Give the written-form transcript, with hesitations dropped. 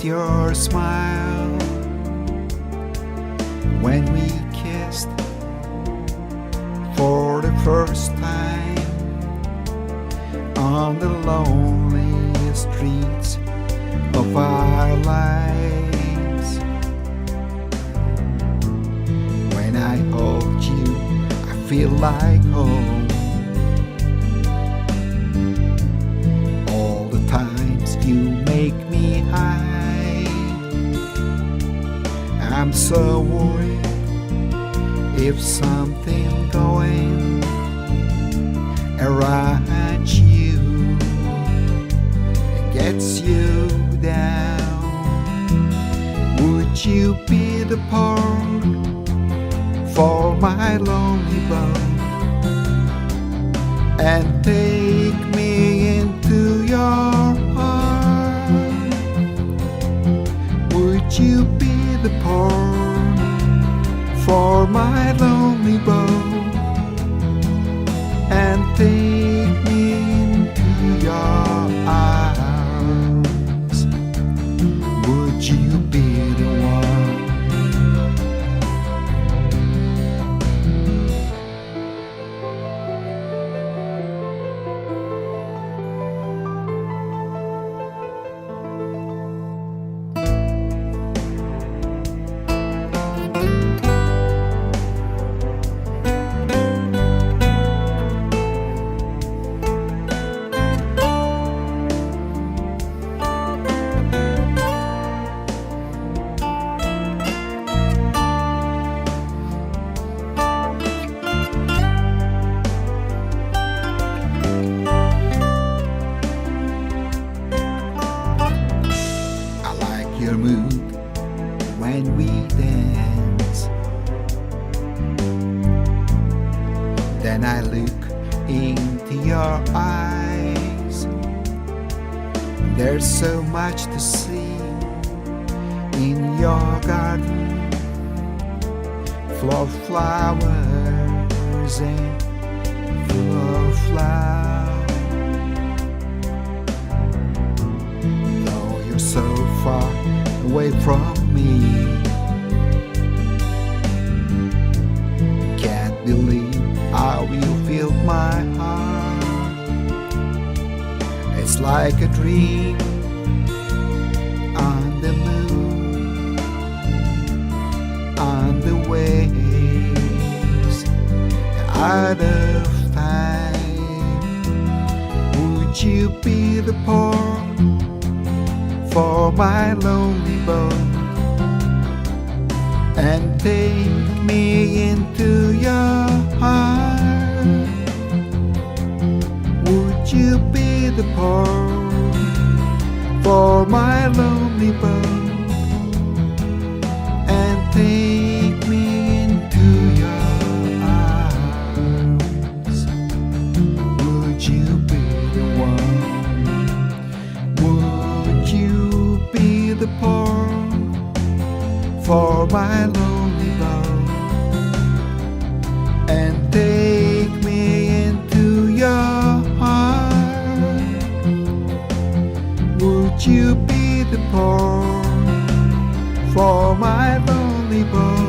your smile when we kissed for the first time on the lonely streets of our lives. When I hold you, I feel like home. All the times you make me high, I'm so worried if something going around you gets you down. Would you be the port for my lonely boat and take me into your heart? Would you be the port for my lonely boat and take me into your arms? Would you be the one? Your mood when we dance. Then I look into your eyes. There's so much to see in your garden, full of flowers and full of flowers. Though you're so far away from me, can't believe how you filled my heart. It's like a dream on the moon, on the waves, out of time. Would you be the port for my lonely boat and take me into your heart? Would you be the port for my lonely boat and take me into your arms? Would you be the one? Would you be the port for my lonely boat and take me into your heart? Would you be the port for my lonely boat